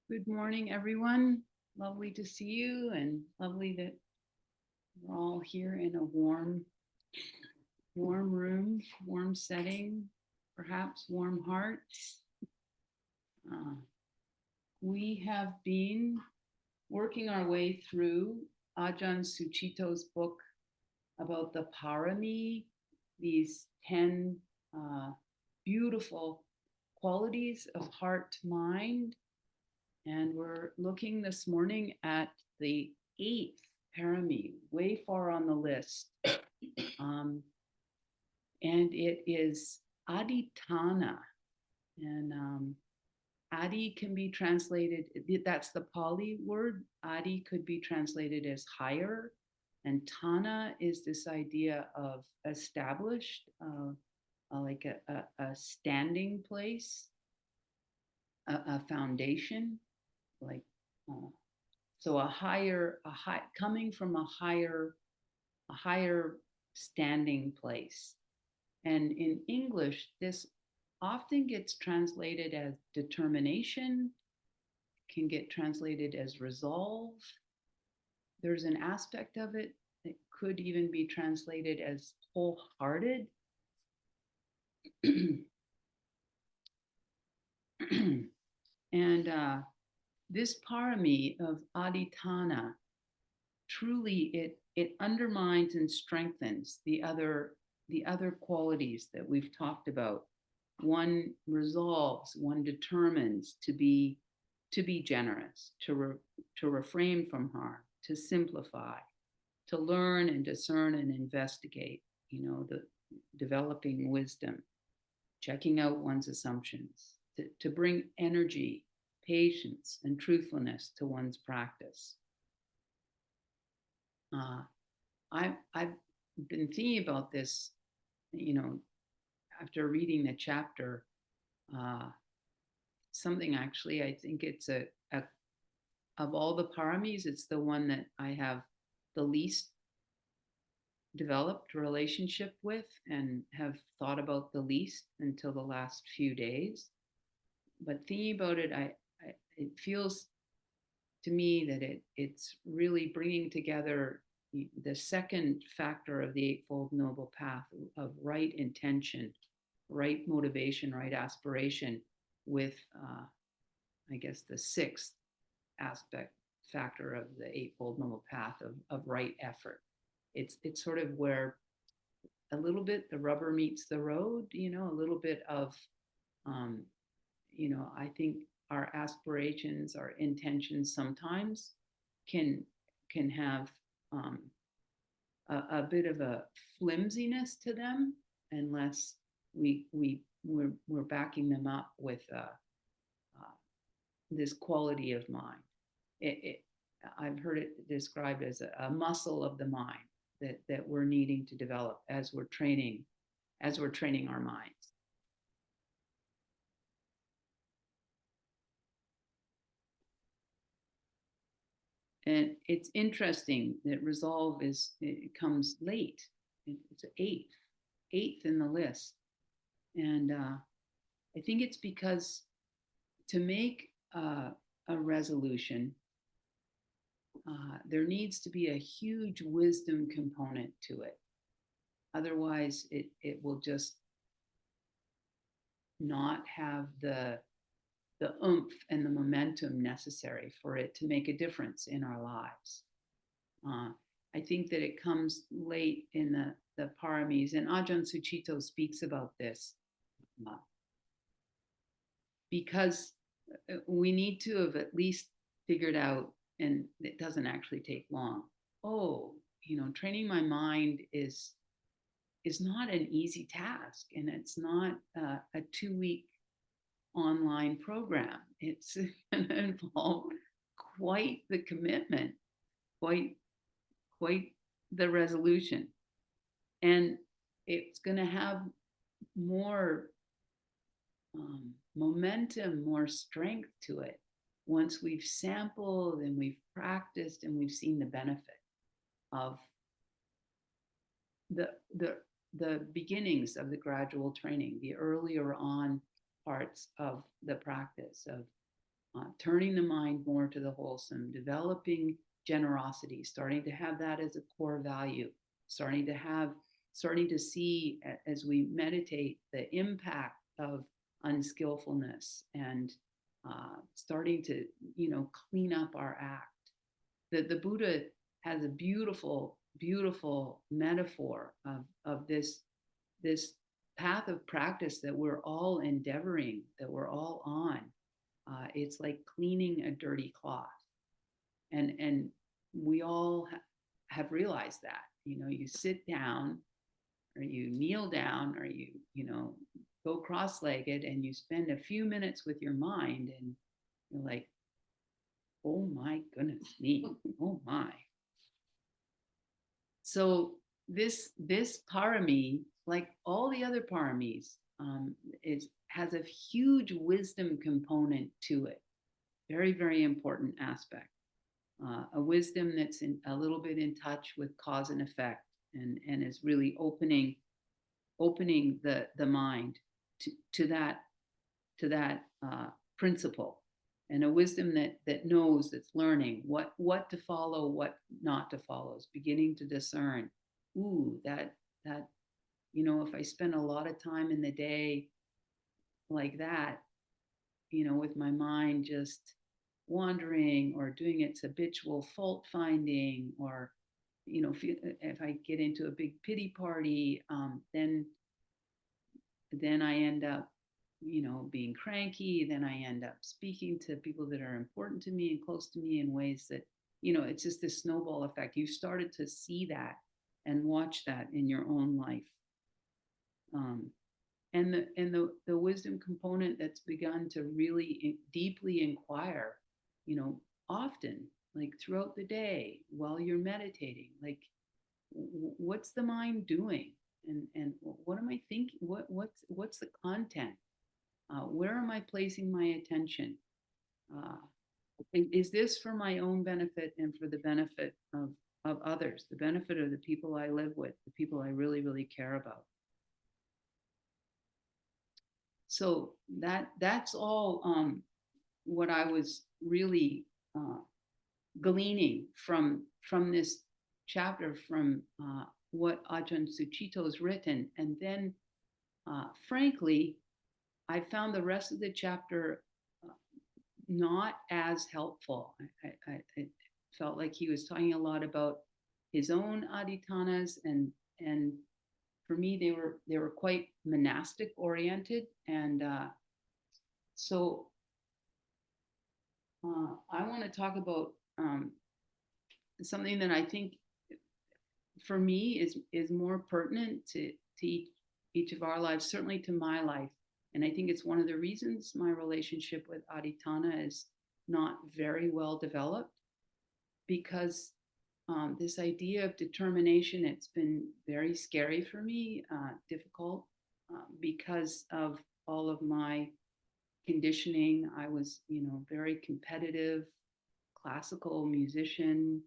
Good morning, everyone. Lovely to see you, and lovely that we're all here in a warm room, warm setting, perhaps warm heart. Uh, we have been working our way through Ajahn Suchito's book about the Pāramī, these 10 uh, beautiful qualities of heart mind. And we're looking this morning at the eighth Pāramī, way far on the list. And it is adhitthāna. And adi can be translated, that's the Pali word. Adi could be translated as higher. And thana is this idea of established, like a standing place, a foundation, like so coming from a higher standing place. And in English, this often gets translated as determination, can get translated as resolve. There's an aspect of it that could even be translated as wholehearted. And this Pāramī of adhitthāna, truly it undermines and strengthens the other qualities that we've talked about. One resolves, one determines to be generous, to refrain from harm, to simplify, to learn and discern and investigate, the developing wisdom, checking out one's assumptions, to bring energy, patience, and truthfulness to one's practice. I've been thinking about this, after reading the chapter. Something actually, I think it's of all the Pāramīs, it's the one that I have the least developed relationship with and have thought about the least until the last few days. But thinking about it, it feels to me that it's really bringing together the second factor of the Eightfold Noble Path of right intention, right motivation, right aspiration, with, I guess, the sixth factor of the Eightfold Noble Path of right effort. It's sort of where a little bit the rubber meets the road, a little bit of, I think our aspirations, our intentions sometimes can have a bit of a flimsiness to them unless we're backing them up with this quality of mind. I've heard it described as a muscle of the mind that we're needing to develop as we're training our minds. And it's interesting that resolve it comes late. It's eighth in the list. And I think it's because to make a resolution, there needs to be a huge wisdom component to it. Otherwise, it will just not have the oomph and the momentum necessary for it to make a difference in our lives. I think that it comes late in the Pāramīs, and Ajahn Suchito speaks about this, because we need to have at least figured out, and it doesn't actually take long. Training my mind is not an easy task, and it's not a 2-week online program. It's going to involve quite the commitment, quite the resolution, and it's going to have more momentum, more strength to it once we've sampled and we've practiced and we've seen the benefit of the beginnings of the gradual training, the earlier on parts of the practice of turning the mind more to the wholesome, developing generosity, starting to have that as a core value, starting to see as we meditate the impact of unskillfulness, and starting to clean up our act. The Buddha has a beautiful metaphor of this path of practice that we're all endeavoring, that we're all on. It's like cleaning a dirty cloth, and we all have realized that. You sit down, or you kneel down, or you go cross-legged, and you spend a few minutes with your mind, and you're like, oh my goodness me, oh my. So this Pāramī, like all the other Pāramīs, has a huge wisdom component to it. Very, very important aspect. A wisdom that's a little bit in touch with cause and effect, and is really opening the mind to that principle, and a wisdom that knows, that's learning what to follow, what not to follow, is beginning to discern. That if I spend a lot of time in the day like that, with my mind just wandering, or doing its habitual fault finding, or if I get into a big pity party, then I end up being cranky. Then I end up speaking to people that are important to me and close to me in ways that it's just this snowball effect. You started to see that and watch that in your own life. And the wisdom component that's begun to really deeply inquire, often, like throughout the day while you're meditating, like what's the mind doing, and what am I thinking? What's the content? Where am I placing my attention? Is this for my own benefit and for the benefit of others, the benefit of the people I live with, the people I really, really care about? So that's all what I was really gleaning from this chapter, from what Ajahn Sucitto's written. And then, frankly, I found the rest of the chapter not as helpful. I felt like he was talking a lot about his own adhitthānas, and for me, they were quite monastic oriented, and so I want to talk about something that I think, for me, is more pertinent to each of our lives, certainly to my life. And I think it's one of the reasons my relationship with adhitthāna is not very well developed, because this idea of determination, it's been very scary for me, difficult, because of all of my conditioning. I was, very competitive, classical musician,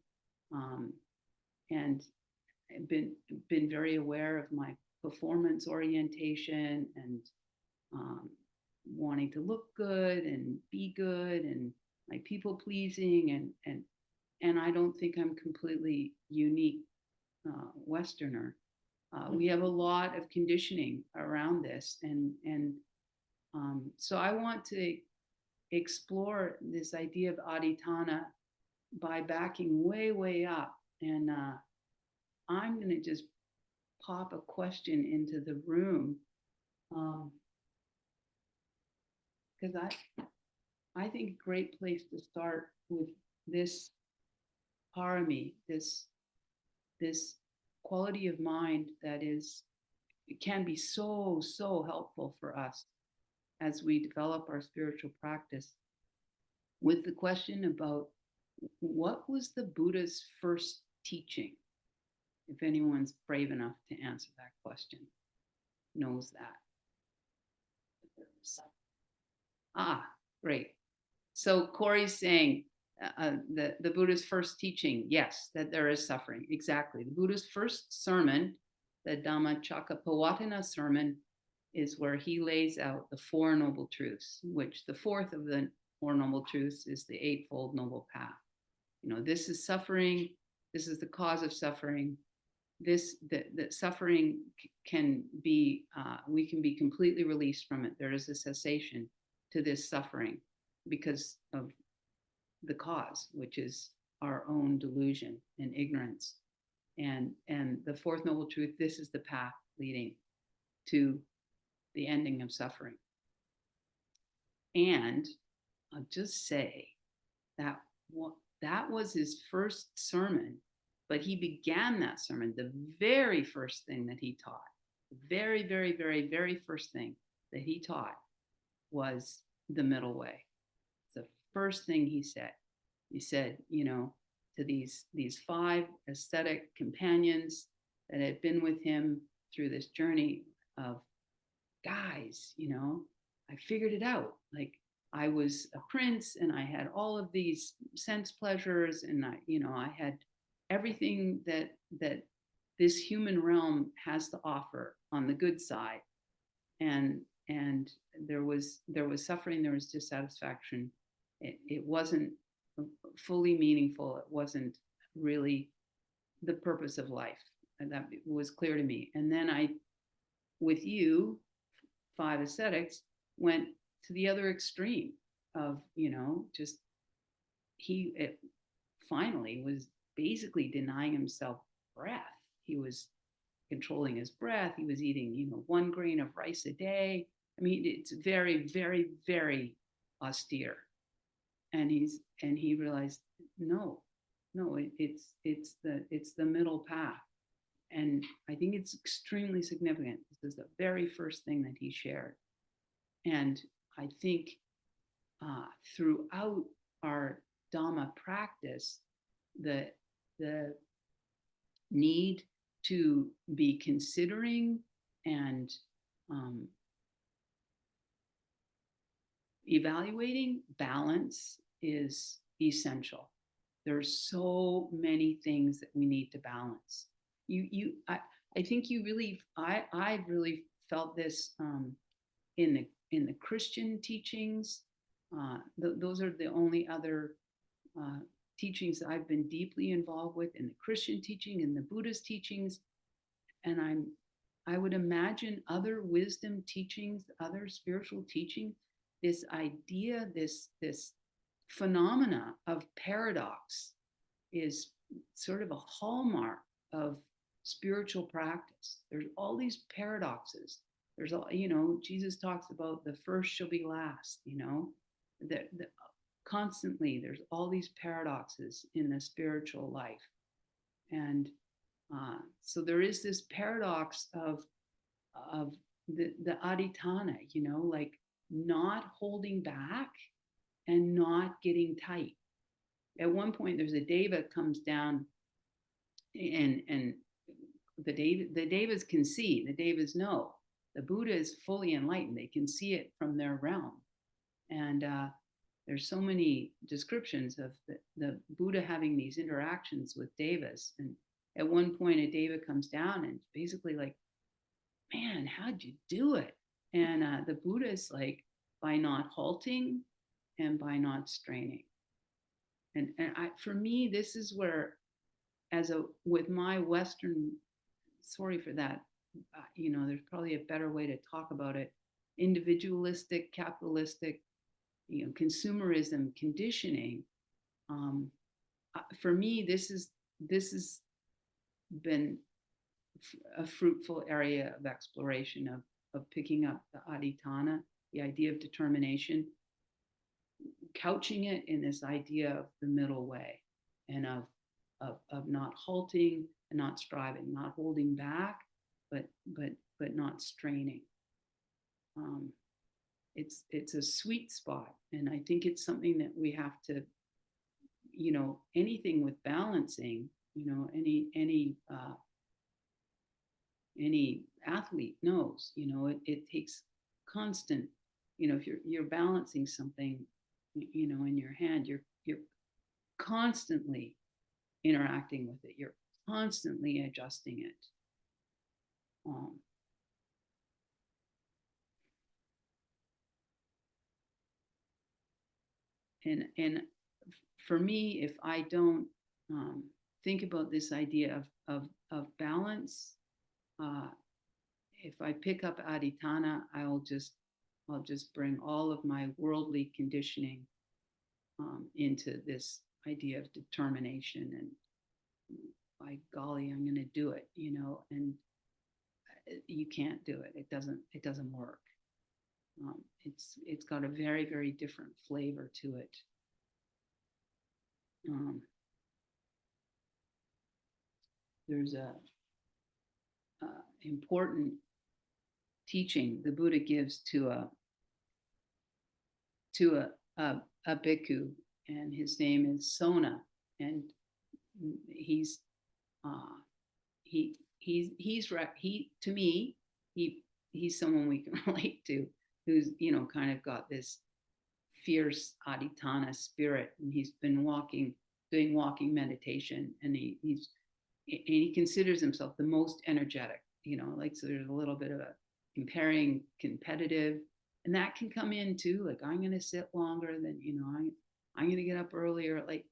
and been very aware of my performance orientation, and wanting to look good and be good, and my people pleasing, and I don't think I'm completely unique Westerner. We have a lot of conditioning around this, and so I want to explore this idea of adhitthāna by backing way up, and I'm going to just pop a question into the room, because I think a great place to start with this Pāramī, this quality of mind that it can be so helpful for us as we develop our spiritual practice, with the question about what was the Buddha's first teaching. If anyone's brave enough to answer that question, knows that. Great. So Corey's saying the Buddha's first teaching, yes, that there is suffering. Exactly. The Buddha's first sermon, the Dhammacakkappavattana sermon, is where he lays out the Four Noble Truths, which the fourth of the Four Noble Truths is the Eightfold Noble Path. This is suffering. This is the cause of suffering. That suffering can be, we can be completely released from it. There is a cessation to this suffering because of the cause, which is our own delusion and ignorance. And the Fourth Noble Truth, this is the path leading to the ending of suffering. And I'll just say that that was his first sermon, but he began that sermon, the very first thing that he taught, the very, very, very, very first thing that he taught was the middle way. The first thing he said. He said, to these five ascetic companions that had been with him through this journey of, guys, I figured it out. Like, I was a prince and I had all of these sense pleasures, and I had everything that this human realm has to offer on the good side. And there was suffering, there was dissatisfaction. It wasn't fully meaningful. It wasn't really the purpose of life. And that was clear to me. And then with you, five ascetics, went to the other extreme of, he finally was basically denying himself breath. He was controlling his breath. He was eating, 1 grain of rice a day. I mean, it's very, very, very austere. And he realized, no, it's the middle path. And I think it's extremely significant. This is the very first thing that he shared. And I think throughout our Dhamma practice, the need to be considering and evaluating balance is essential. There's so many things that we need to balance. I think you really, I've really felt this in the Christian teachings. Those are the only other teachings that I've been deeply involved with, in the Christian teaching, in the Buddhist teachings. And I would imagine other wisdom teachings, other spiritual teaching, this idea, this phenomena of paradox is sort of a hallmark of spiritual practice. There's all these paradoxes. There's all, Jesus talks about the first shall be last, that constantly there's all these paradoxes in the spiritual life. And so there is this paradox of the adhitthāna, like not holding back and not getting tight. At one point, there's a deva comes down, and the devas can see, the devas know. The Buddha is fully enlightened. They can see it from their realm. And there's so many descriptions of the Buddha having these interactions with devas. And at one point, a deva comes down and basically like, man, how'd you do it? And the Buddha is like, by not halting and by not straining. And for me, this is where, with my Western, sorry for that, there's probably a better way to talk about it, individualistic, capitalistic, consumerism conditioning. For me, this has been a fruitful area of exploration of picking up the adhitthāna, the idea of determination, couching it in this idea of the middle way, and of not halting and not striving, not holding back, but not straining. It's a sweet spot, and I think it's something that we have to, anything with balancing, any athlete knows, it takes constant, if you're balancing something, in your hand, you're constantly interacting with it. You're constantly adjusting it. and for me, if I don't think about this idea of balance, uh, if I pick up adhitthāna, I'll just bring all of my worldly conditioning into this idea of determination, and by golly, I'm going to do it, and you can't do it. It doesn't work. It's got a very, very different flavor to it. There's a important teaching the Buddha gives to a bhikkhu, and his name is Sona, and he's to me, he's someone we can relate to, who's kind of got this fierce adhitthāna spirit, and he's been doing walking meditation, and he considers himself the most energetic, like, so there's a little bit of a comparing, competitive, and that can come in too, like, I'm going to sit longer than, I'm going to get up earlier, like,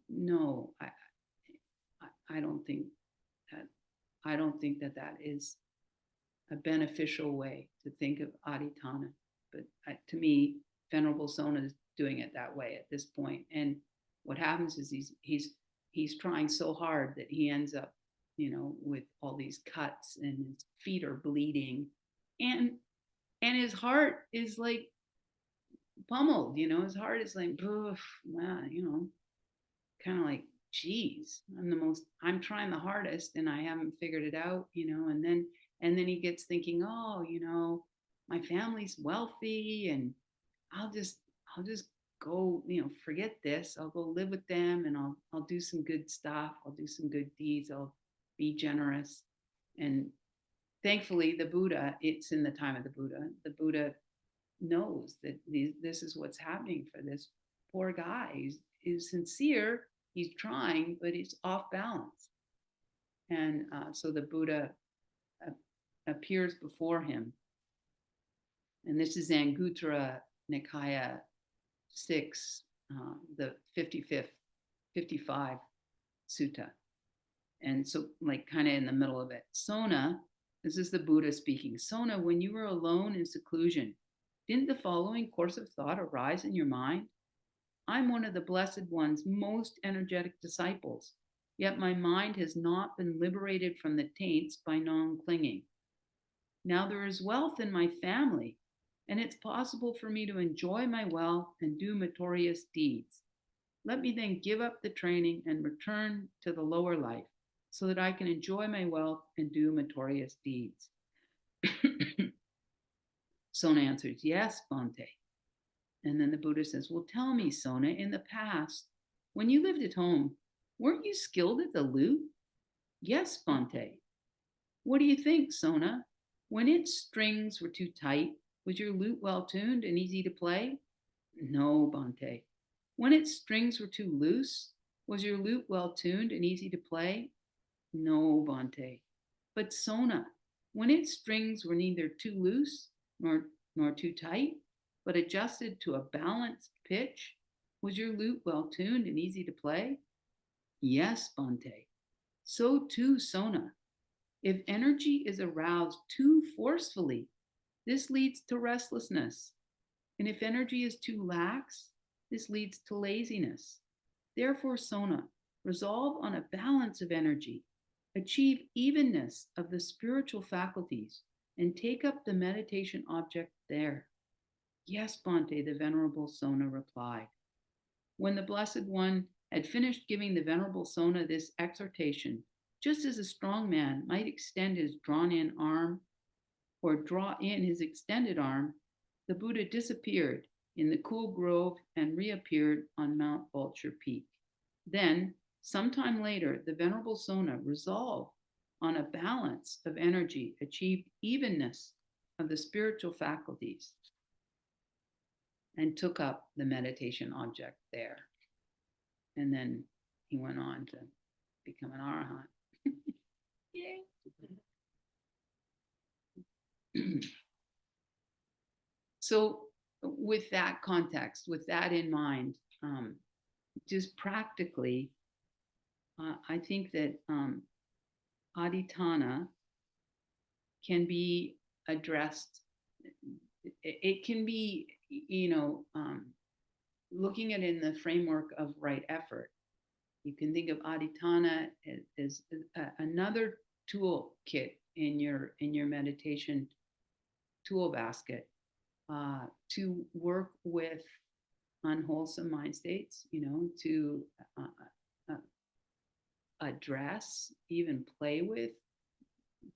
no, I don't think that is a beneficial way to think of adhitthāna. But to me, Venerable Sona is doing it that way at this point. And what happens is he's trying so hard that he ends up, with all these cuts, and his feet are bleeding, and his heart is like pummeled. His heart is like, wow, kind of like, geez, I'm trying the hardest, and I haven't figured it out, and then he gets thinking, oh, my family's wealthy, and I'll just go, forget this. I'll go live with them, and I'll do some good stuff. I'll do some good deeds. I'll be generous. And thankfully, the Buddha, it's in the time of the Buddha knows that this is what's happening for this poor guy. He's sincere. He's trying, but he's off balance. And so the Buddha appears before him. And this is Anguttara Nikaya 6, the 55 sutta. And so, like, kind of in the middle of it. Sona, this is the Buddha speaking. Sona, when you were alone in seclusion, didn't the following course of thought arise in your mind? I'm one of the Blessed One's most energetic disciples, yet my mind has not been liberated from the taints by non-clinging. Now there is wealth in my family, and it's possible for me to enjoy my wealth and do meritorious deeds. Let me then give up the training and return to the lower life, so that I can enjoy my wealth and do meritorious deeds. Sona answers, yes, Bhante. And then the Buddha says, well, tell me, Sona, in the past, when you lived at home, weren't you skilled at the lute? Yes, Bhante. What do you think, Sona? When its strings were too tight, was your lute well tuned and easy to play? No, Bhante. When its strings were too loose, was your lute well tuned and easy to play? No, Bhante. But Sona, when its strings were neither too loose nor too tight, but adjusted to a balanced pitch, was your lute well tuned and easy to play? Yes, Bhante. So too, Sona. If energy is aroused too forcefully, this leads to restlessness. And if energy is too lax, this leads to laziness. Therefore, Sona, resolve on a balance of energy, achieve evenness of the spiritual faculties, and take up the meditation object there. Yes, Bhante, the Venerable Sona replied. When the Blessed One had finished giving the Venerable Sona this exhortation, just as a strong man might extend his drawn-in arm or draw in his extended arm, the Buddha disappeared in the cool grove and reappeared on Mount Vulture Peak. Then, sometime later, the Venerable Sona resolved on a balance of energy, achieved evenness of the spiritual faculties, and took up the meditation object there. And then he went on to become an arahant. Yay. So with that context, with that in mind, just practically, I think that adhitthāna can be addressed. It can be, looking at it in the framework of right effort. You can think of adhitthāna as another toolkit in your meditation tool basket to work with unwholesome mind states, to address, even play with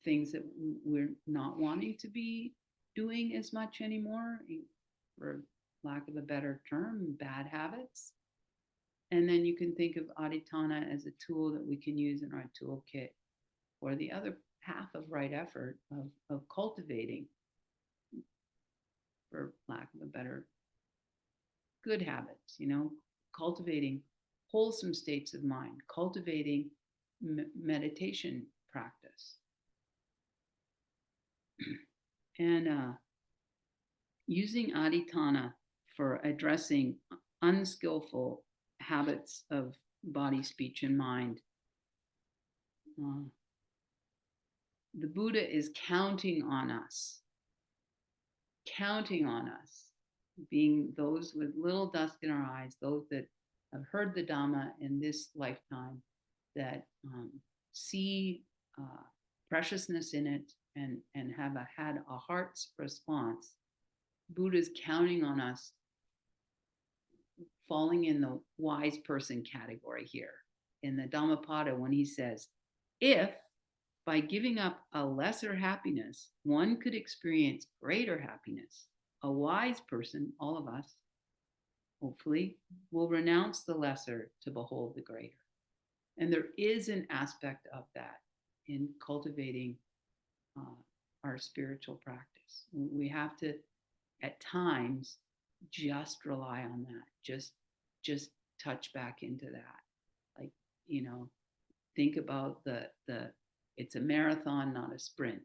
things that we're not wanting to be doing as much anymore, for lack of a better term, bad habits. And then you can think of adhitthāna as a tool that we can use in our toolkit for the other half of right effort of cultivating, for lack of a better, good habits, cultivating wholesome states of mind, cultivating meditation practice. And using adhitthāna for addressing unskillful habits of body, speech, and mind. The Buddha is counting on us, being those with little dust in our eyes, those that have heard the Dhamma in this lifetime, that see preciousness in it and have had a heart's response. Buddha's counting on us, falling in the wise person category here in the Dhammapada, when he says, if by giving up a lesser happiness, one could experience greater happiness, a wise person, all of us, hopefully, will renounce the lesser to behold the greater. And there is an aspect of that in cultivating our spiritual practice. We have to, at times, just rely on that, just touch back into that. Like, think about the it's a marathon, not a sprint,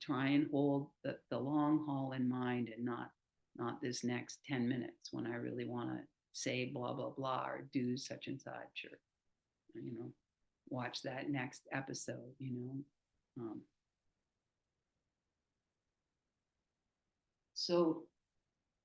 try and hold the long haul in mind, and not this next 10 minutes when I really want to say blah, blah, blah, or do such and such, or, watch that next episode, So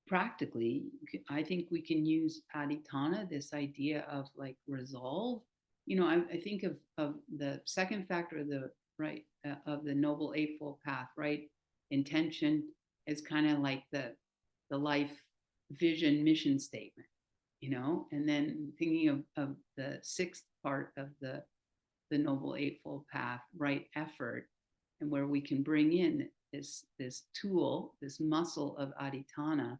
practically, I think we can use adhitthāna, this idea of like resolve. I think of the second factor of the right of the Noble Eightfold Path, right? Intention is kind of like the life vision mission statement, and then thinking of the sixth part of the Noble Eightfold Path, right effort, and where we can bring in this tool, this muscle of adhitthāna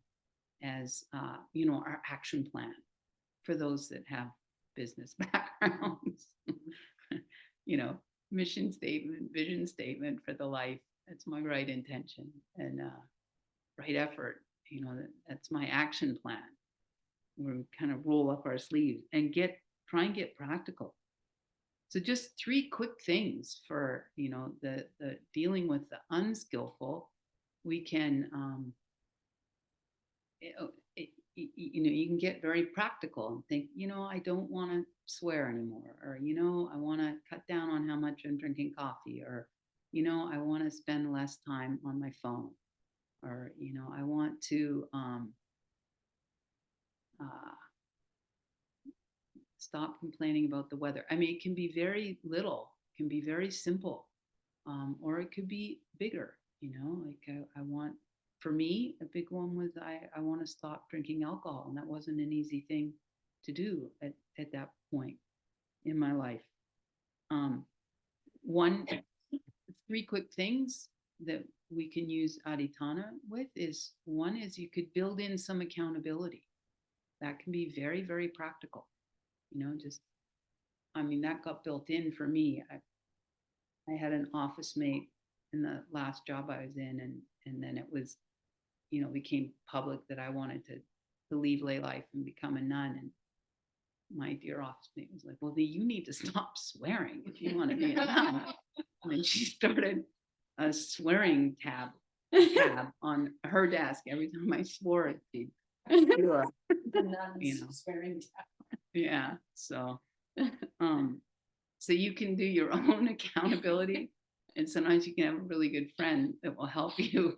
as our action plan for those that have business backgrounds. Mission statement, vision statement for the life. That's my right intention, and right effort. That's my action plan. We kind of roll up our sleeves and try and get practical. So just 3 quick things for the dealing with the unskillful. We can you can get very practical and think, I don't want to swear anymore, or I want to cut down on how much I'm drinking coffee, or I want to spend less time on my phone, or I want to stop complaining about the weather. I mean, it can be very little, it can be very simple, or it could be bigger. I want, for me, a big one was I want to stop drinking alcohol, and that wasn't an easy thing to do at that point in my life. 3 quick things that we can use adhitthāna with is, one is you could build in some accountability. That can be very, very practical. That got built in for me. I had an office mate in the last job I was in, and then it was, became public that I wanted to leave lay life and become a nun. And my dear office mate was like, well, you need to stop swearing if you want to be a nun. And then she started a swearing tab tab on her desk every time I swore it. She'd do a, you know, yeah. So, so you can do your own accountability, and sometimes you can have a really good friend that will help you.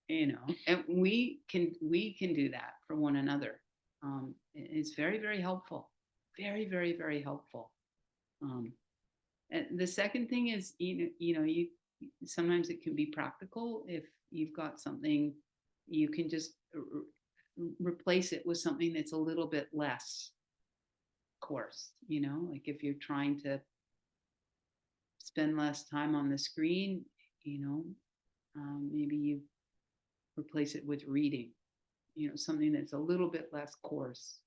You know, and we can do that for one another. It's very, very helpful. Very, very, very helpful. And the second thing is, you sometimes it can be practical if you've got something, you can just replace it with something that's a little bit less coarse. Like if you're trying to spend less time on the screen, maybe you replace it with reading. Something that's a little bit less coarse.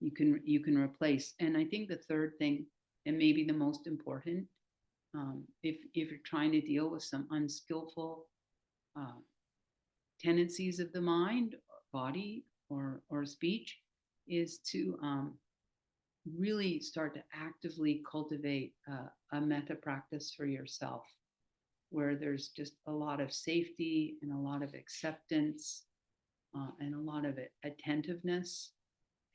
You can replace. And I think the third thing, and maybe the most important, if you're trying to deal with some unskillful tendencies of the mind, or body, or speech, is to really start to actively cultivate a metta practice for yourself, where there's just a lot of safety and a lot of acceptance, and a lot of attentiveness.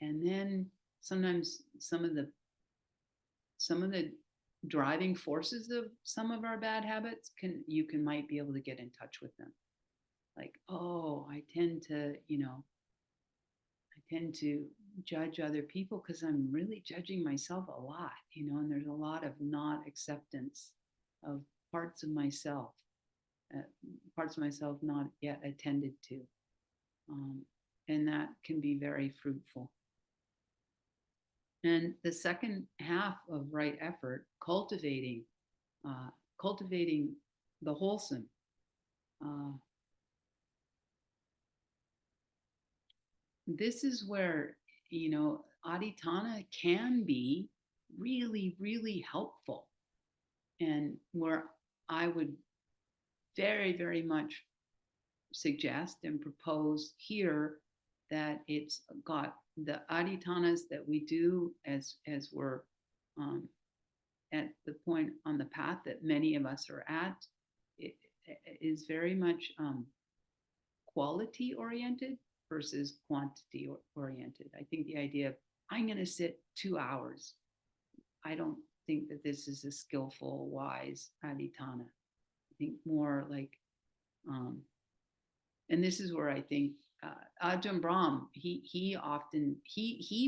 And then sometimes some of the driving forces of some of our bad habits might be able to get in touch with them. Like, oh, I tend to judge other people because I'm really judging myself a lot, and there's a lot of not acceptance of parts of myself not yet attended to. And that can be very fruitful. And the second half of right effort, cultivating the wholesome. This is where, adhitthāna can be really, really helpful. And where I would very, very much suggest and propose here that it's got the adhitthānas that we do as we're at the point on the path that many of us are at. It is very much quality oriented versus quantity oriented. I think the idea of, I'm going to sit 2 hours, I don't think that this is a skillful, wise adhitthāna. I think more like, and this is where I think Ajahn Brahm, he often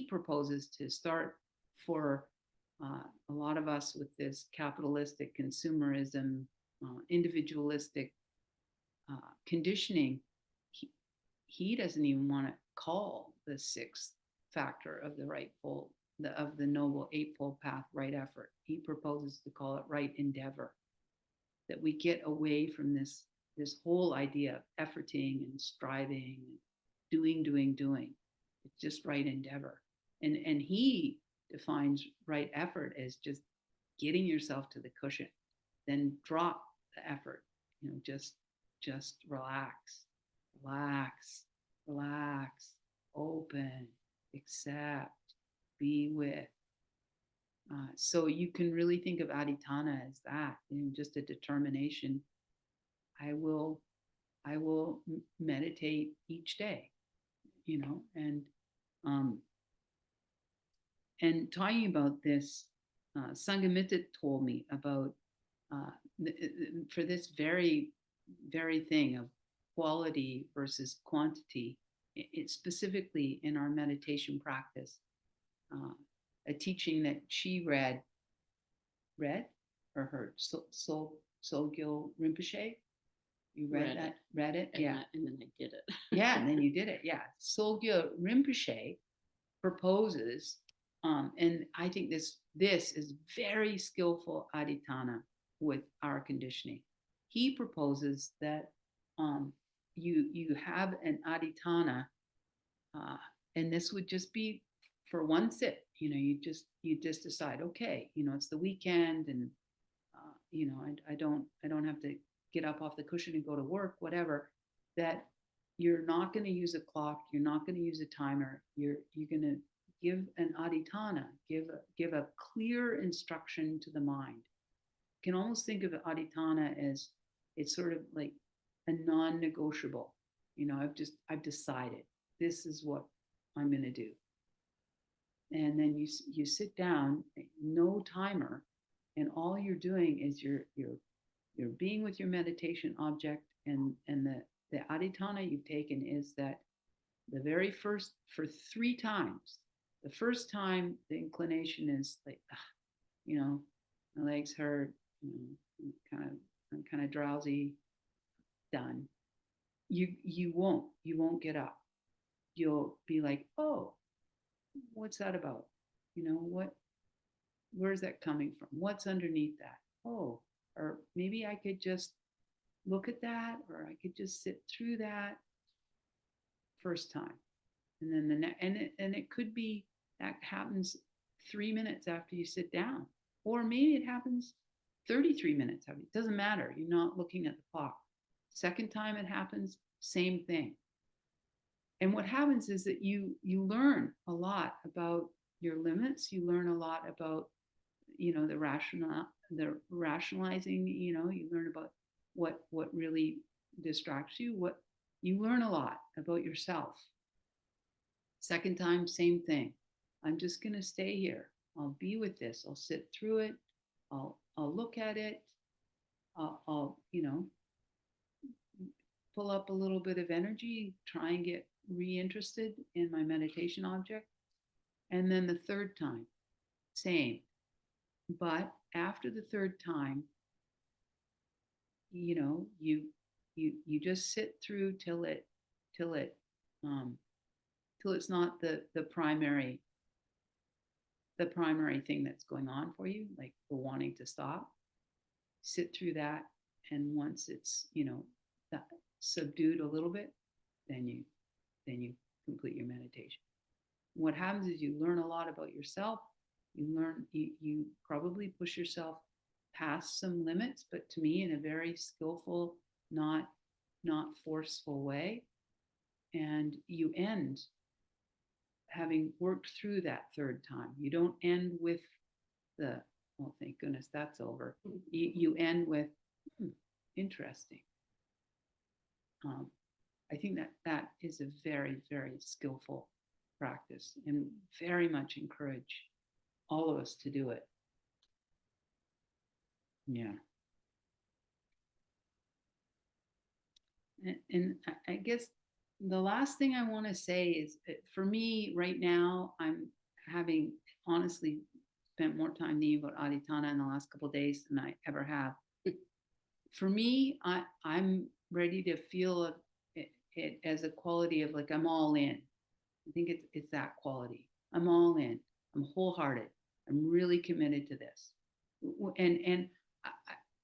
proposes to start for a lot of us with this capitalistic consumerism, individualistic conditioning. He doesn't even want to call the sixth factor of of the Noble Eightfold Path right effort. He proposes to call it right endeavor. That we get away from this whole idea of efforting and striving and doing. It's just right endeavor. And he defines right effort as just getting yourself to the cushion, then drop the effort. Just relax, open, accept, be with. So you can really think of adhitthāna as that, just a determination. I will meditate each day, and talking about this, Sanghamitra told me about for this very, very thing of quality versus quantity, it specifically in our meditation practice, a teaching that she read or heard, Solgyal Rinpoche. You read it? Yeah. And then I did it. Yeah, and then you did it. Yeah. Solgyal Rinpoche proposes, and I think this is very skillful adhitthāna with our conditioning. He proposes that you have an adhitthāna, and this would just be for one sit. You just decide, okay, it's the weekend, and I don't have to get up off the cushion and go to work, whatever. That you're not going to use a clock, you're not going to use a timer. You're going to give an adhitthāna, give a clear instruction to the mind. You can almost think of adhitthāna as It's sort of like a non-negotiable. I've decided this is what I'm going to do. And then you sit down, no timer, and all you're doing is you're being with your meditation object, and the adhitthāna you've taken is that the very first, for 3 times, the first time the inclination is like, my legs hurt, I'm kind of drowsy, done. You won't get up. You'll be like, oh, what's that about? Where's that coming from? What's underneath that? Oh, or maybe I could just look at that, or I could just sit through that. First time. And then it could be that happens 3 minutes after you sit down, or maybe it happens 33 minutes after. It doesn't matter. You're not looking at the clock. Second time it happens, same thing. And what happens is that you learn a lot about your limits. You learn a lot about the rationalizing. You learn about what really distracts you. What you learn a lot about yourself. Second time, same thing. I'm just going to stay here. I'll be with this. I'll sit through it. I'll look at it. I'll pull up a little bit of energy, try and get reinterested in my meditation object. And then the third time, same. But after the third time, you just sit through till it's not the primary thing that's going on for you, like the wanting to stop. Sit through that, and once it's subdued a little bit, then you complete your meditation. What happens is you learn a lot about yourself. You probably push yourself past some limits, but to me in a very skillful, not forceful way. And you end having worked through that third time. You don't end with oh, thank goodness that's over. You end with, interesting. I think that is a very, very skillful practice, and very much encourage all of us to do it. Yeah. And I guess the last thing I want to say is, for me right now, I'm having honestly spent more time thinking about adhitthāna in the last couple of days than I ever have. For me, I'm ready to feel it as a quality of like, I'm all in. I think it's that quality. I'm all in. I'm wholehearted. I'm really committed to this. And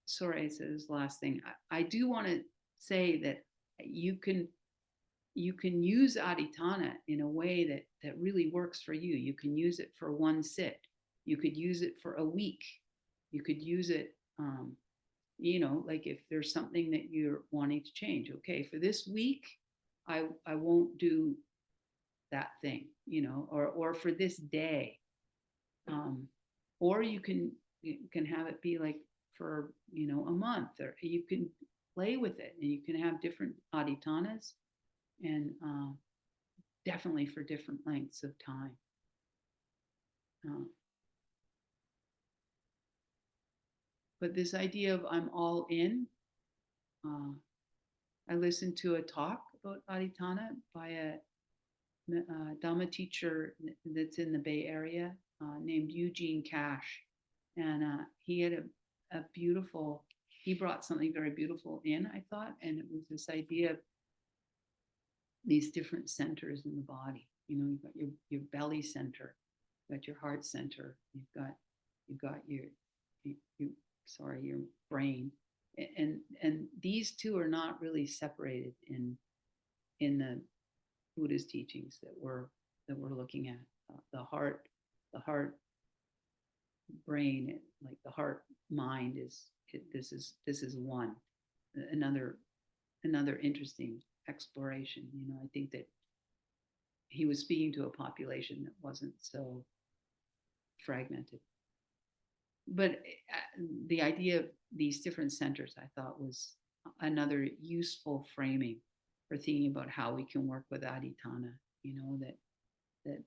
sorry, I said this last thing. I do want to say that you can use adhitthāna in a way that really works for you. You can use it for one sit. You could use it for a week. You could use it, like if there's something that you're wanting to change. Okay, for this week, I won't do that thing, or for this day. Or you can have it be like for, a month, or you can play with it, and you can have different adhitthānas, and definitely for different lengths of time. But this idea of I'm all in, I listened to a talk about adhitthāna by a Dhamma teacher that's in the Bay Area, named Eugene Cash. And he had he brought something very beautiful in, I thought, and it was this idea of these different centers in the body. You've got your belly center, you've got your heart center, you've got your brain, and these two are not really separated in the Buddha's teachings that we're looking at. The heart brain, like the heart mind this is one. Another interesting exploration. I think that he was speaking to a population that wasn't so fragmented. But the idea of these different centers, I thought, was another useful framing for thinking about how we can work with adhitthāna. You know, that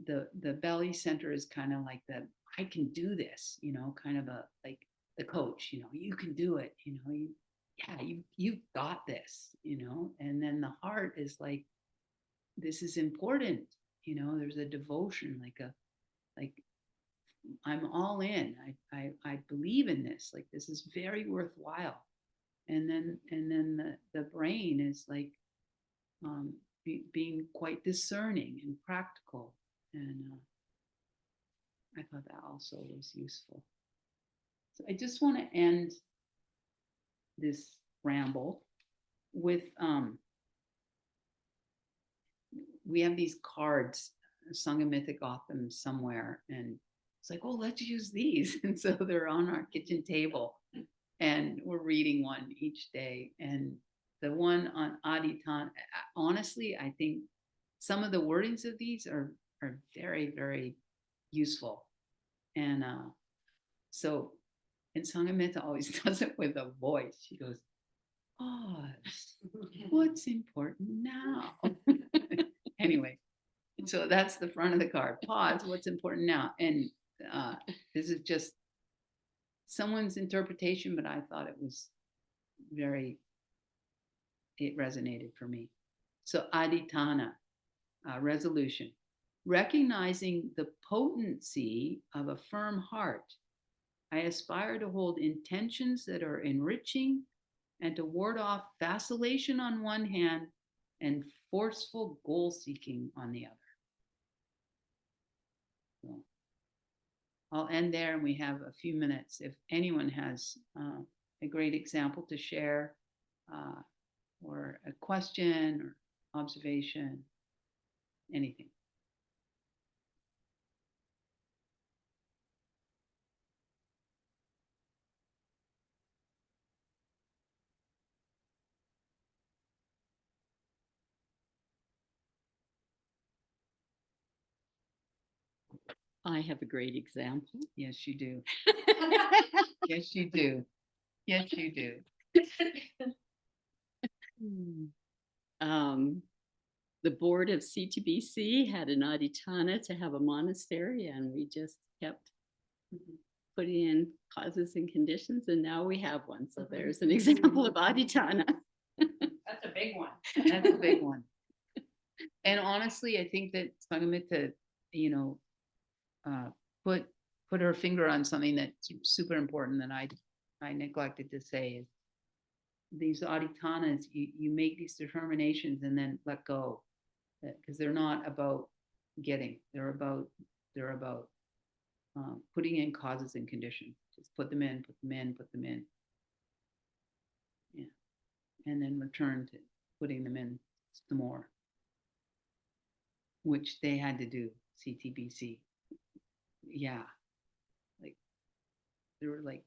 the belly center is kind of like the I can do this, you know, kind of a like the coach, you know, you can do it, you know, you've got this, you know, and then the heart is like this is important, you know, there's a devotion, like I'm all in. I believe in this. Like this is very worthwhile. And then the brain is like being quite discerning and practical. And I thought that also was useful. So I just want to end this ramble with we have these cards. Sanghamita got them somewhere, and it's like, oh, let's use these. And so they're on our kitchen table, and we're reading one each day. And the one on adhitthāna, honestly, I think some of the wordings of these are very, very useful. And so, and Sanghamita always does it with a voice. She goes, pause. What's important now? Anyway, so that's the front of the card. Pause. What's important now? And this is just someone's interpretation, but I thought it was it resonated for me. So adhitthāna, resolution, recognizing the potency of a firm heart. I aspire to hold intentions that are enriching and to ward off vacillation on one hand and forceful goal seeking on the other. So I'll end there, and we have a few minutes. If anyone has a great example to share, or a question or observation, anything. I have a great example. Yes, you do. Yes, you do. Yes, you do. The board of CTBC had an adhitthāna to have a monastery, and we just kept putting in causes and conditions, and now we have one. So there's an example of adhitthāna. That's a big one. That's a big one. And honestly, I think that Sanghamita, you know, put her finger on something that's super important that I neglected to say is these adhitthānas, you make these determinations and then let go, because they're not about getting, they're about putting in causes and conditions. Just put them in, put them in, put them in. Yeah. And then return to putting them in some more, which they had to do, CTBC. Yeah. Like there were like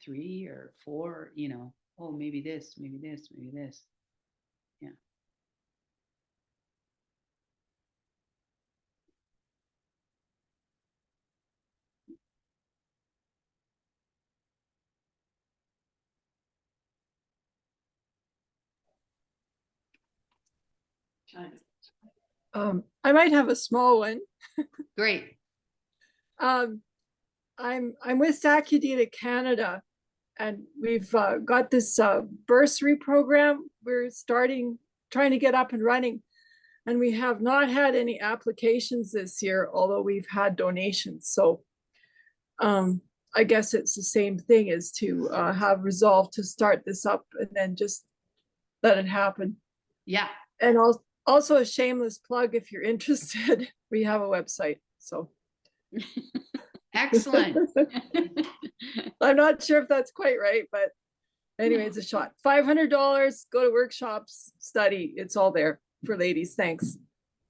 three or four, you know, oh, maybe this, maybe this, maybe this. Yeah. I might have a small one. Great. I'm with Sakudita Canada, and we've got this bursary program we're trying to get up and running, and we have not had any applications this year, although we've had donations. So I guess it's the same thing as to have resolved to start this up and then just let it happen. Yeah. And also a shameless plug, if you're interested, we have a website. So Excellent. I'm not sure if that's quite right, but anyway, it's a shot. $500, go to workshops, study. It's all there for ladies. Thanks.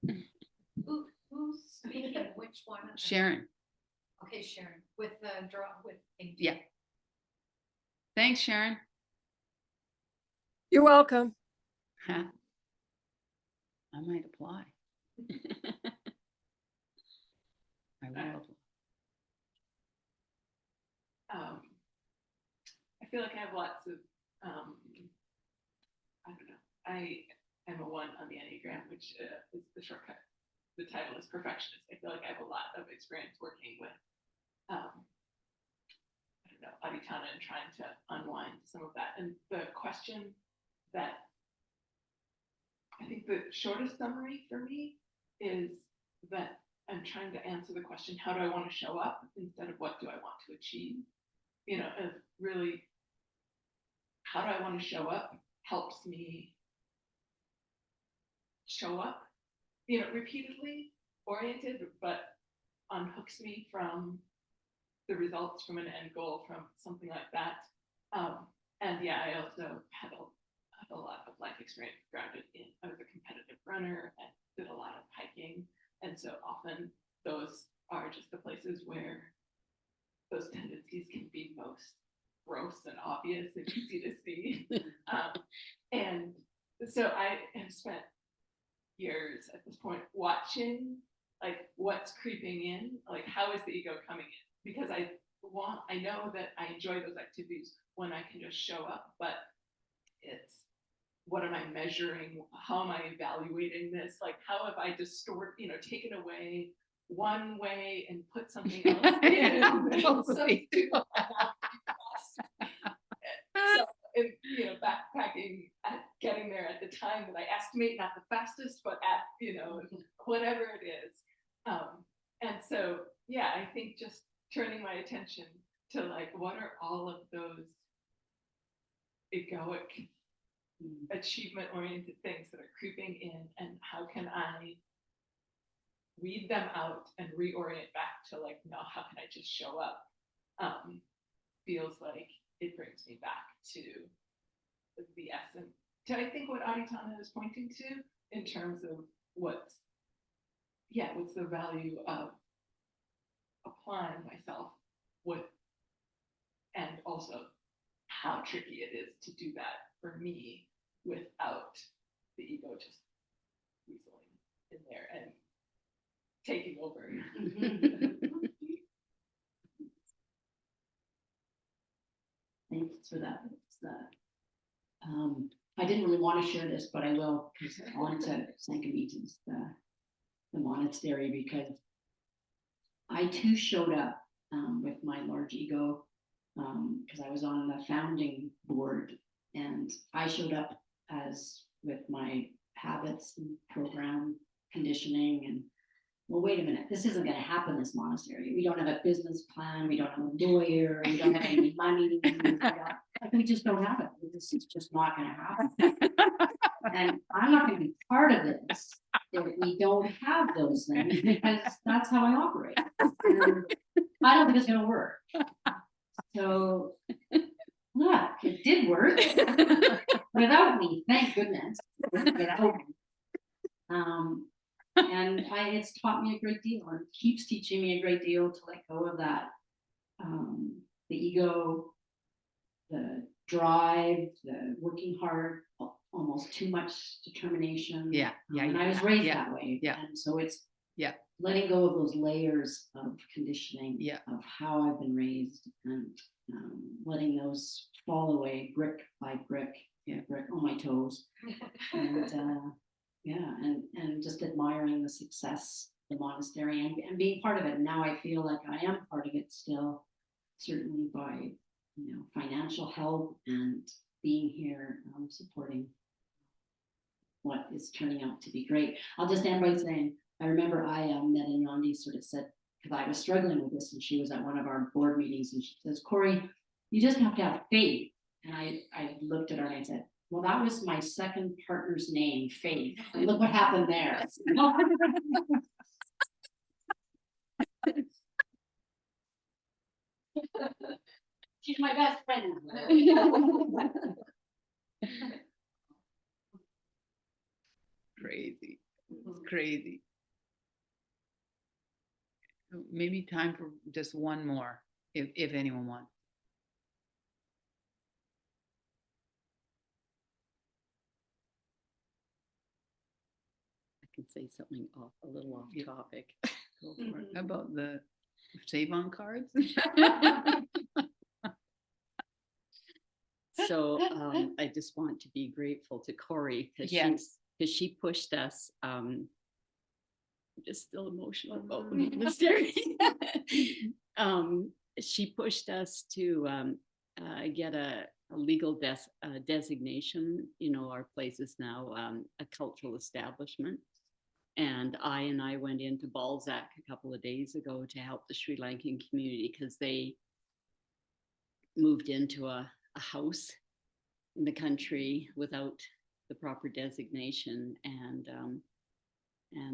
Who's speaking? Which one? Sharon. Okay, Sharon, with the draw with. Yeah. Thanks, Sharon. You're welcome. Huh. I might apply. I will. feel like I have lots of, I don't know, I am a 1 on the Enneagram, which is the shortcut. The title is perfectionist. I feel like I have a lot of experience working with, I don't know, adhitthāna and trying to unwind some of that. And the question that I think the shortest summary for me is that I'm trying to answer the question, how do I want to show up instead of what do I want to achieve? You know, and really, how do I want to show up helps me show up, you know, repeatedly oriented, but unhooks me from the results, from an end goal, from something like that. And yeah, I also have a lot of life experience grounded in, I was a competitive runner and did a lot of hiking. And so often those are just the places where those tendencies can be most gross and obvious and easy to see. And so I have spent years at this point watching like what's creeping in, like how is the ego coming in? Because I know that I enjoy those activities when I can just show up, but it's what am I measuring? How am I evaluating this? Like how have I taken away one way and put something else in? Totally. So, you know, backpacking, getting there at the time that I estimate, not the fastest, but at, you know, whatever it is. And so, yeah, I think just turning my attention to like, what are all of those egoic, achievement-oriented things that are creeping in, and how can I weed them out and reorient back to like, no, how can I just show up? Feels like it brings me back to the essence. So I think what adhitthāna is pointing to in terms of what's the value of applying myself with, and also how tricky it is to do that for me without the ego just weaseling in there and taking over. Thanks for that. I didn't really want to share this, but I will, because I want to thank Amita's, the monastery, because I too showed up with my large ego, because I was on the founding board, and I showed up as with my habits and program conditioning, and well, wait a minute, this isn't going to happen, this monastery. We don't have a business plan, we don't have a lawyer, we don't have any money, we just don't have it. This is just not going to happen. And I'm not going to be part of this if we don't have those things, because that's how I operate. And I don't think it's going to work. So, look, it did work without me, thank goodness. And it's taught me a great deal, and keeps teaching me a great deal to let go of that, the ego, the drive, the working hard, almost too much determination. And I was raised that way. And so it's letting go of those layers of conditioning of how I've been raised, and letting those fall away brick by brick, brick on my toes. And and just admiring the success of the monastery and being part of it. And now I feel like I am part of it still, certainly by, you know, financial help and being here, supporting what is turning out to be great. I'll just end by saying, I remember Neda Nandi sort of said, because I was struggling with this, and she was at one of our board meetings, and she says, Corey, you just have to have faith. And I looked at her and I said, well, that was my second partner's name, Faith. And look what happened there. She's my best friend. Crazy. Crazy. Maybe time for just one more, if anyone wants. Can say something a little off topic. Go for it. How about the save on cards? So I just want to be grateful to Corey because Yes. she pushed us. I'm just still emotional about the monastery. She pushed us to get a legal designation. You know, our place is now a cultural establishment. And I went into Balzac a couple of days ago to help the Sri Lankan community because they moved into a house in the country without the proper designation, and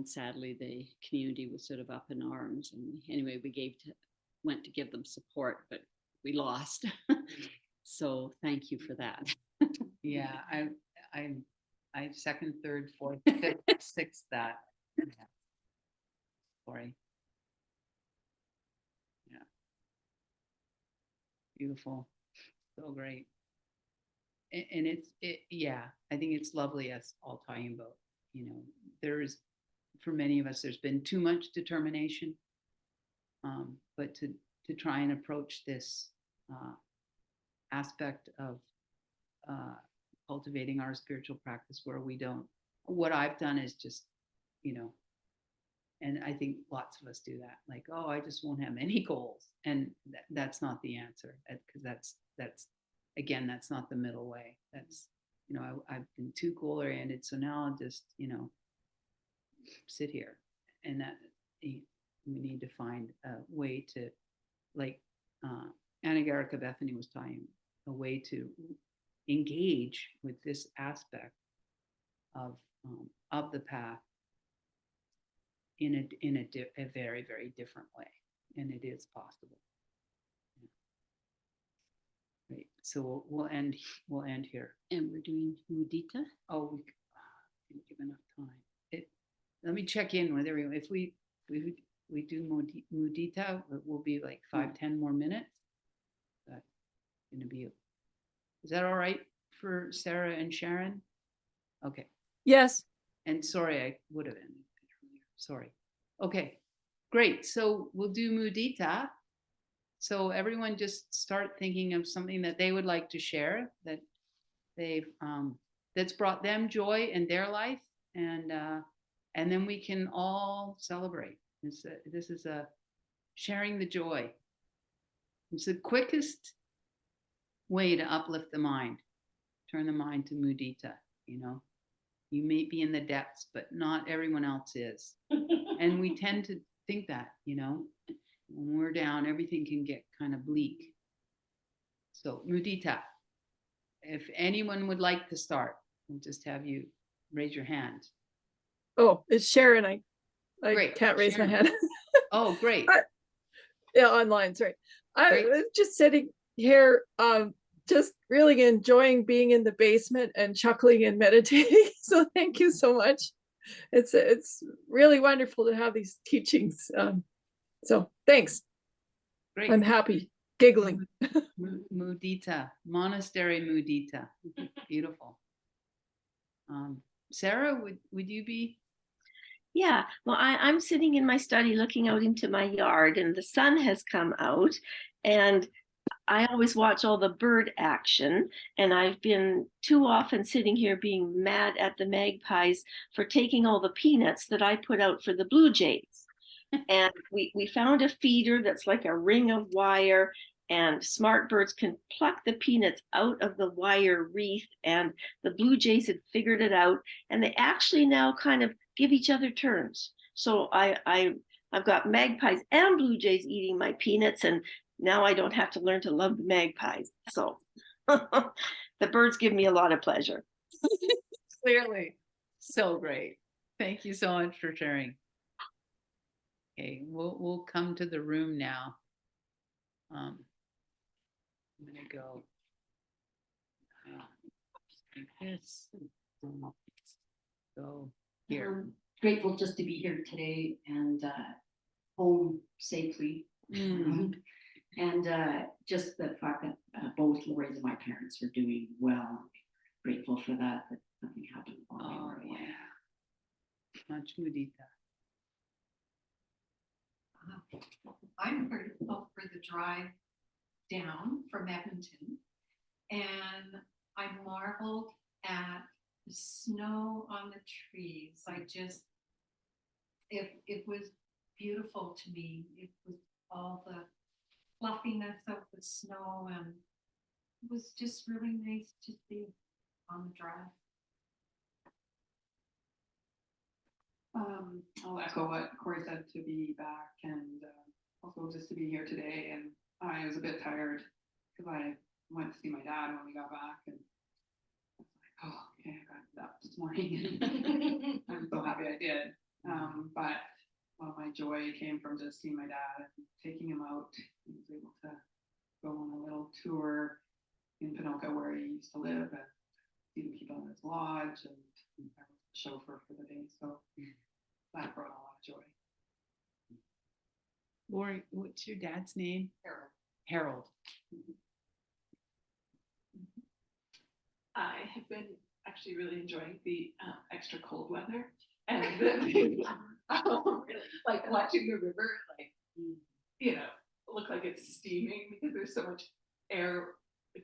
sadly the community was sort of up in arms. And anyway, went to give them support, but we lost. So thank you for that. Yeah, I second, third, fourth, fifth, sixth that. Yeah. Sorry. Yeah. Beautiful. So great. And yeah, I think it's lovely us all talking about, you know, there's, for many of us, there's been too much determination. But to try and approach this aspect of cultivating our spiritual practice where we don't, what I've done is just, you know, and I think lots of us do that, like, oh, I just won't have any goals. And that's not the answer, because that's again, that's not the middle way. That's, you know, I've been too goal oriented, so now I'll just, you know, sit here. And that we need to find a way to, like Anagarika Bethany was talking, a way to engage with this aspect of the path in a very, very different way, and it is possible. Right. So we'll end here. And we're doing mudita. Oh, we didn't give enough time. Let me check in with everyone. If we do mudita, it will be like 5-10 more minutes. That's gonna be. Is that all right for Sarah and Sharon? Okay. Yes. And sorry, I would have ended earlier. Sorry. Okay, great. So we'll do mudita. So everyone just start thinking of something that they would like to share that they've that's brought them joy in their life, and then we can all celebrate. This is a sharing the joy. It's the quickest way to uplift the mind, turn the mind to mudita. You know, you may be in the depths, but not everyone else is. And we tend to think that, you know, when we're down, everything can get kind of bleak. So mudita. If anyone would like to start, we'll just have you raise your hand. Oh, it's Sharon. I Great. can't raise Sharon. my hand. Oh, great. Yeah, online, sorry. I Great. was just sitting here, just really enjoying being in the basement and chuckling and meditating. So thank you so much. It's really wonderful to have these teachings. So thanks. Great. I'm happy, giggling. Mudita, monastery mudita. Beautiful. Sarah, would you be? Yeah, well, I'm sitting in my study looking out into my yard, and the sun has come out, and I always watch all the bird action, and I've been too often sitting here being mad at the magpies for taking all the peanuts that I put out for the blue jays. And we found a feeder that's like a ring of wire, and smart birds can pluck the peanuts out of the wire wreath, and the blue jays had figured it out, and they actually now kind of give each other turns. So I've got magpies and blue jays eating my peanuts, and now I don't have to learn to love the magpies. So the birds give me a lot of pleasure. Clearly. So great. Thank you so much for sharing. Okay, we'll come to the room now. I'm gonna go like this. Go here. Grateful just to be here today and home safely. Mm. And just the fact that both Lori's and my parents are doing well. Grateful for that nothing happened while they Oh were away. yeah. Much mudita. I'm grateful for the drive down from Edmonton. And marveled at the snow on the trees. It was beautiful to me. It was all the fluffiness of the snow, and it was just really nice to see on the drive. I'll echo what Corey said, to be back, and also just to be here today. And I was a bit tired because I went to see my dad when we got back, and I was like, oh, okay, I got up this morning. I'm so happy I did. But well, my joy came from just seeing my dad and taking him out. He was able to go on a little tour in Pinoca where he used to live and see the people in his lodge, and I was the chauffeur for the day. So that brought a lot of joy. Lori, what's your dad's name? Harold. Harold. I have been actually really enjoying the extra cold weather, and really, like watching the river, like, you know, look like it's steaming because there's so much air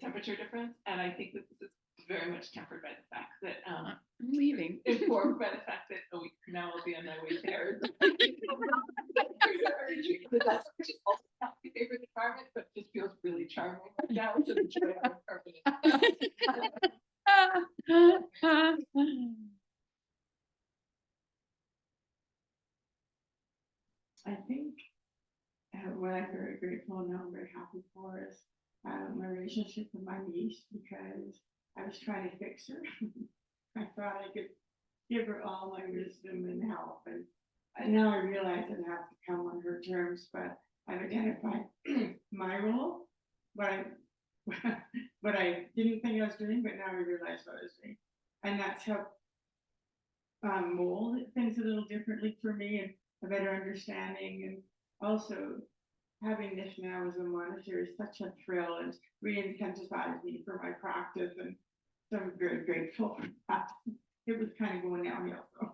temperature difference. And I think that this is very much tempered by the fact that I'm leaving. informed by the fact that a week from now I'll be on my way there. That's just also not my favorite environment, but just feels really charming right now. So the joy of permanent. I think what I'm very grateful and I'm very happy for is my relationship with my niece, because I was trying to fix her. I thought I could give her all my wisdom and help, and now I realize it has to come on her terms. But I've identified my role, what I didn't think I was doing, but now I realize what I was doing, and that's helped mold things a little differently for me, and a better understanding. And also having this now as a monastery is such a thrill, and re-incentivized me for my practice, and so I'm very grateful for that. It was kind of going downhill, so.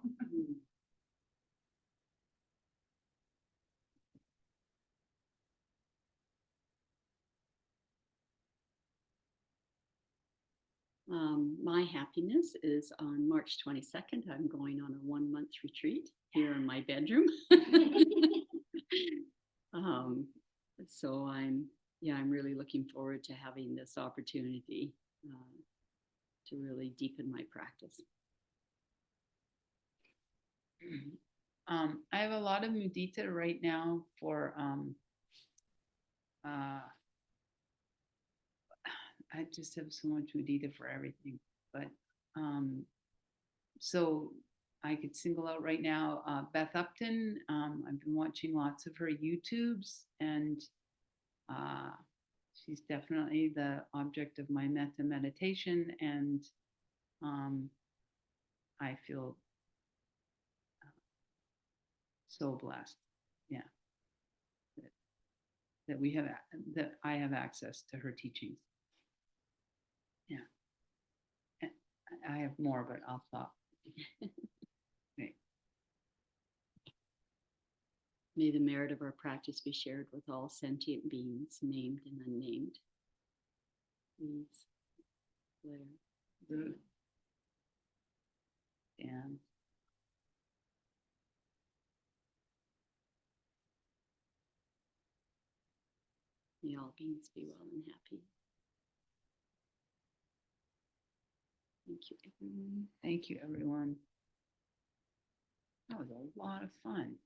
My happiness is on March 22nd. I'm going on a 1-month retreat here in my bedroom. So I'm really looking forward to having this opportunity to really deepen my practice. I have a lot of mudita right now for I just have so much mudita for everything, but so I could single out right now Beth Upton. I've been watching lots of her YouTubes, and she's definitely the object of my metta meditation, and I feel so blessed, yeah, that I have access to her teachings. Yeah, and I have more, but I'll stop. Okay. May the merit of our practice be shared with all sentient beings, named and unnamed. Please, Blair. Ruth. Dan. May all beings be well and happy. Thank you, everyone. Thank you, everyone. That was a lot of fun.